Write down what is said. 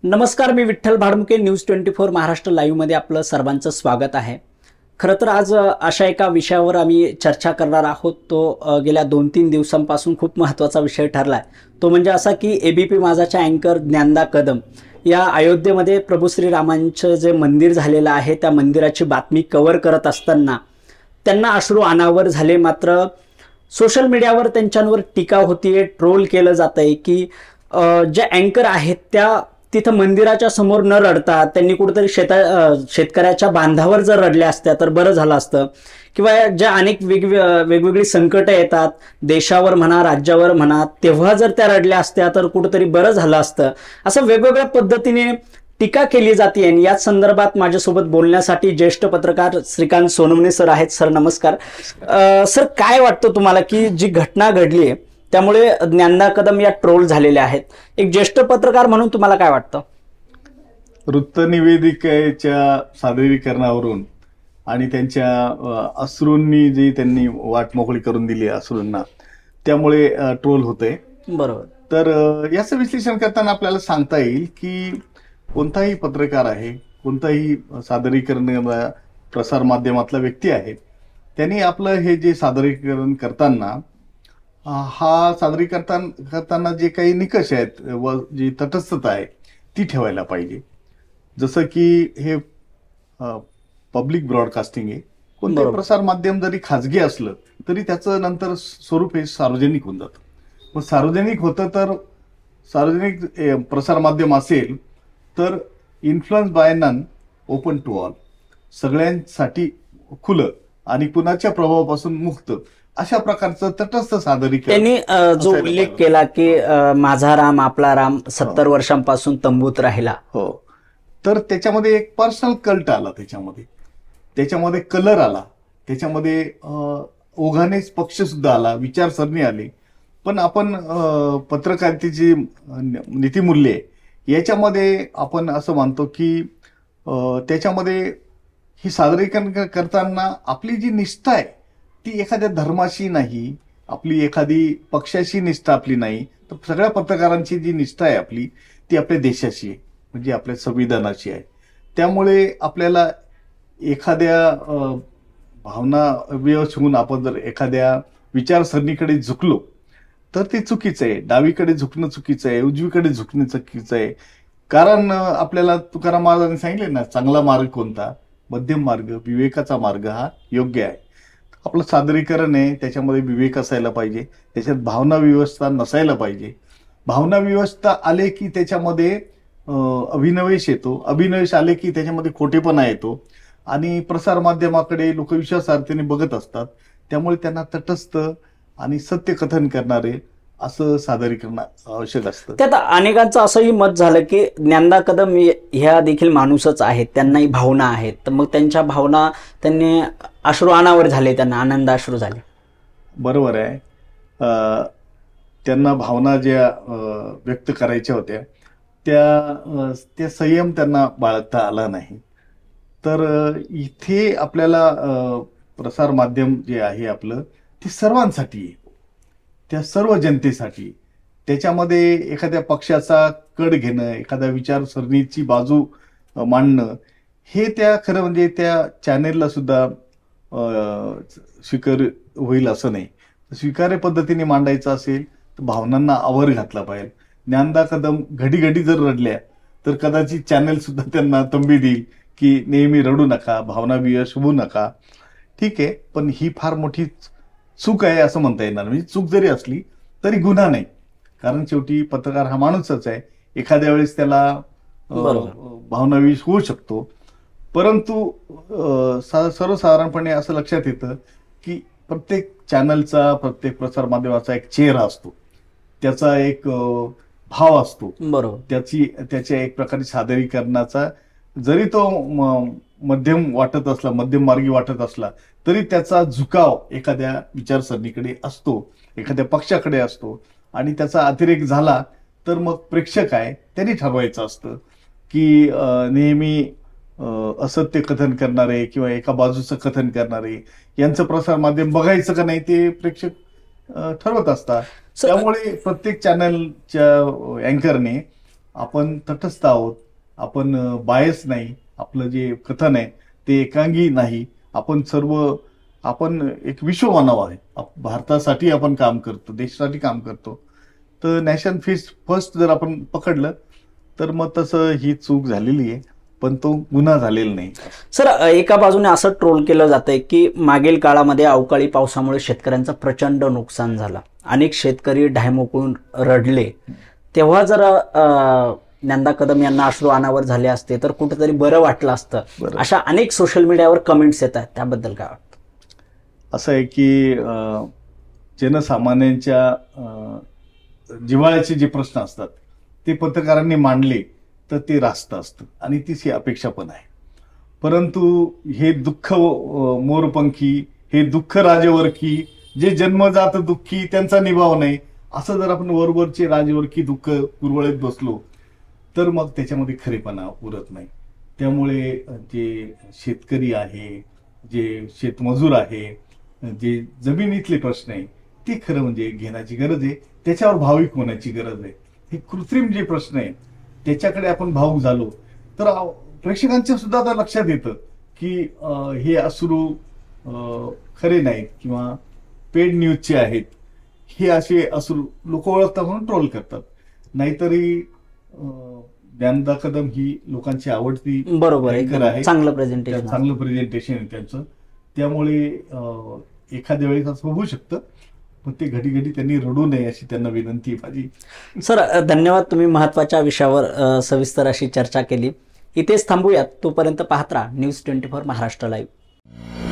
नमस्कार, मी विठ्ठल भाडमुके. न्यूज 24 महाराष्ट्र लाईव्हमध्ये आपलं सर्वांचं स्वागत आहे. खरं तर आज अशा एका विषयावर आम्ही चर्चा करणार आहोत. तो गेल्या 2-3 दिवसांपासून खूप महत्त्वाचा विषय ठरला आहे. तो म्हणजे असा की एबीपी माझाच्या अँकर ज्ञानदा कदम या अयोध्येमध्ये प्रभू श्रीरामांचं जे मंदिर झालेलं आहे त्या मंदिराची बातमी कव्हर करत असताना त्यांना अश्रू अनावर झाले. मात्र सोशल मीडियावर त्यांच्यावर टीका होतीये, ट्रोल केलं जातंय की जे अँकर आहेत त्या तिथं मंदिराच्या समोर न रडता त्यांनी कुठेतरी शेतकऱ्याच्या बांधावर जर रडल्या असत्या तर बरं झालं असतं. किंवा ज्या अनेक वेगवेगळी संकटं येतात देशावर म्हणा, राज्यावर म्हणा, तेव्हा जर त्या रडल्या असत्या तर कुठेतरी बरं झालं असतं, असं वेगवेगळ्या पद्धतीने टीका केली जाते. आणि याच संदर्भात माझ्यासोबत बोलण्यासाठी ज्येष्ठ पत्रकार श्रीकांत सोनवणे सर आहेत. सर नमस्कार. सर, काय वाटतं तुम्हाला की जी घटना घडली आहे त्यामुळे ज्ञानदा कदम या ट्रोल झालेल्या आहेत, एक ज्येष्ठ पत्रकार म्हणून तुम्हाला काय वाटतं? वृत्तनिवेदिकेच्या सादरीकरणावरून आणि त्यांच्या अश्रूंनी जी त्यांनी वाट मोकळी करून दिली अश्रूंना, त्यामुळे ट्रोल होते. बरोबर. तर याचं विश्लेषण करताना आपल्याला सांगता येईल की कोणताही पत्रकार आहे, कोणताही सादरीकरण प्रसार माध्यमातला व्यक्ती आहे, त्यांनी आपलं हे जे सादरीकरण करताना हा करताना जे काही निकष आहेत व जी तटस्थता आहे ती ठेवायला पाहिजे. जसं की हे पब्लिक ब्रॉडकास्टिंग आहे. कोणतेही प्रसार माध्यम जरी खाजगी असलं तरी त्याचं नंतर स्वरूप हे सार्वजनिक होऊन जातं. मग सार्वजनिक होतं तर सार्वजनिक प्रसार माध्यम असेल तर influence by none, open to all, सगळ्यांसाठी खुलं आणि कुणाच्या प्रभावापासून मुक्त, अशा प्रकारचं तटस्थ सादरीकरण त्यांनी जो उल्लेख केला की माझा राम आपला राम 70 वर्षांपासून तंबूत राहिला. हो, तर त्याच्यामध्ये एक पर्सनल कल्ट आला, त्याच्यामध्ये कलर आला, त्याच्यामध्ये ओघाने पक्ष सुद्धा आला, विचारसरणी आली. पण आपण पत्रकारितेची नीतिमूल्ये याच्यामध्ये आपण असं मानतो की त्याच्यामध्ये ही सादरीकरण करताना आपली जी निष्ठा आहे ती एखाद्या धर्माशी नाही, आपली एखादी पक्षाशी निष्ठा आपली नाही, तर सगळ्या पत्रकारांची जी निष्ठा आहे आपली ती आपल्या देशाशी आहे, म्हणजे आपल्या संविधानाची आहे. त्यामुळे आपल्याला एखाद्या भावना विवश होऊन आपण जर एखाद्या विचारसरणीकडे झुकलो तर ते चुकीचं आहे. डावीकडे झुकणं चुकीचं आहे, उजवीकडे झुकणं चुकीचं आहे. कारण आपल्याला तुकाराम महाराजांनी सांगितले ना, चांगला मार्ग कोणता? मध्यम मार्ग, विवेकाचा मार्ग हा योग्य आहे. आपलं सादरीकरण आहे त्याच्यामध्ये विवेक असायला पाहिजे, त्याच्यात भावना व्यवस्था नसायला पाहिजे. भावना व्यवस्था आले की त्याच्यामध्ये अभिनवेश येतो, अभिनवेश आले की त्याच्यामध्ये खोटेपणा येतो आणि प्रसार माध्यमाकडे लोक विश्वासार्थीने बघत असतात. त्यामुळे त्यांना तटस्थ आणि सत्य कथन करणारे असं सादरीकरण आवश्यक असतं. त्यात अनेकांचं असंही मत झालं की ज्ञानदा कदम ह्या देखील माणूसच आहेत, त्यांनाही भावना आहेत, तर मग त्यांच्या भावना त्यांनी अश्रू अनावर झाले, त्यांना आनंद अश्रू झाले. बरोबर आहे. त्यांना भावना ज्या व्यक्त करायच्या होत्या त्या संयम त्यांना बाळगता आला नाही. तर इथे आपल्याला प्रसार माध्यम जे आहे आपलं ते सर्वांसाठी आहे, त्या सर्व जनतेसाठी. त्याच्यामध्ये एखाद्या पक्षाचा कड घेणं, एखाद्या विचारसरणीची बाजू मांडणं हे त्या खरं म्हणजे त्या चॅनेलला सुद्धा स्वीकार होईल असं नाही. स्वीकार्य पद्धतीने मांडायचं असेल तर भावनांना आवर घातला पाहिजे. ज्ञानदा कदम घडी घडी जर रडल्या तर कदाचित चॅनेल सुद्धा त्यांना तंबी देईल की नेहमी रडू नका, भावना विवश होऊ नका. ठीक आहे, पण ही फार मोठी चूक आहे असं म्हणता येणार. म्हणजे चूक जरी असली तरी गुन्हा नाही, कारण शेवटी पत्रकार हा माणूसच आहे. एखाद्या वेळेस त्याला भावनाविश होऊ शकतो. परंतु सर्वसाधारणपणे असं लक्षात येतं की प्रत्येक चॅनलचा, प्रत्येक प्रसार माध्यमाचा एक चेहरा असतो, त्याचा एक भाव असतो. बरोबर. त्याच्या एक प्रकारे सादरीकरणाचा जरी तो मध्यम मार्गी वाटत असला तरी त्याचा झुकाव एखाद्या विचारसरणीकडे असतो, एखाद्या पक्षाकडे असतो. आणि त्याचा अतिरेक झाला तर मग प्रेक्षक आहे त्यांनी ठरवायचं असतं की नेहमी असत्य कथन करणारे किंवा एका बाजूचं कथन करणारे यांचं प्रसार माध्यम बघायचं का नाही ते प्रेक्षक ठरवत असतात. त्यामुळे प्रत्येक चॅनलच्या अँकरने आपण तटस्थ आहोत, आपण बायस नाही, आपलं जे कथन आहे ते एकांगी नाही, आपण एक विश्वमानव आहे, भारतासाठी आपण काम करतो, देशासाठी काम करतो. तर नॅशन फर्स्ट जर आपण पकडलं तर मग तसं ही चूक झालेली आहे, पण तो गुन्हा झालेला नाही. सर, एका बाजूने असं ट्रोल केलं जातंय की मागील काळामध्ये अवकाळी पावसामुळे शेतकऱ्यांचं प्रचंड नुकसान झालं, अनेक शेतकरी ढायमोकून रडले, तेव्हा जर ज्ञानदा कदम यांना अश्रू अनावर झाले असते तर कुठेतरी बरं वाटलं असतं, अशा अनेक सोशल मीडियावर कमेंट्स येत आहेत, त्याबद्दल काय वाटतं? असं आहे की जनसामान्यांच्या जिव्हाळ्याचे जे प्रश्न असतात ते पत्रकारांनी मांडले तर ते रास्त असतं आणि तीच ही अपेक्षा पण आहे. परंतु हे दुःख मोरपंखी, हे दुःख राजवर्की, जे जन्मजात दुःखी त्यांचा निभाव नाही, असं जर आपण वरवरचे राजवर्की दुःख पुरवळीत बसलो तर मग त्याच्यामध्ये खरेपणा उरत नाही. त्यामुळे जे शेतकरी आहे, जे शेतमजूर आहे, जे जमिनीतले प्रश्न आहे ते खरं म्हणजे घेण्याची गरज आहे, त्याच्यावर भाविक होण्याची गरज आहे. हे कृत्रिम जे प्रश्न आहे त्याच्याकडे आपण भावूक झालो तर प्रेक्षकांच्या सुद्धा आता लक्षात येतं की हे अश्रू खरे नाहीत किंवा पेड न्यूजचे आहेत, हे असे अश्रू लोक ओळखतात म्हणून ट्रोल करतात. नाहीतरी ज्ञानदा कदम ही लोकांची आवडती बरोबर अँकर आहे, चांगलं प्रेझेंटेशन आहे त्यांचं. त्यामुळे एखाद्या वेळेस असं होऊ शकतं, पण ते घडी घडी त्यांनी रडू नये अशी त्यांना विनंती आहे माझी. सर, धन्यवाद, तुम्ही महत्त्वाच्या विषयावर सविस्तर अशी चर्चा केली. इथेच थांबूयात. तोपर्यंत पाहत राहा न्यूज 24 महाराष्ट्र लाईव्ह.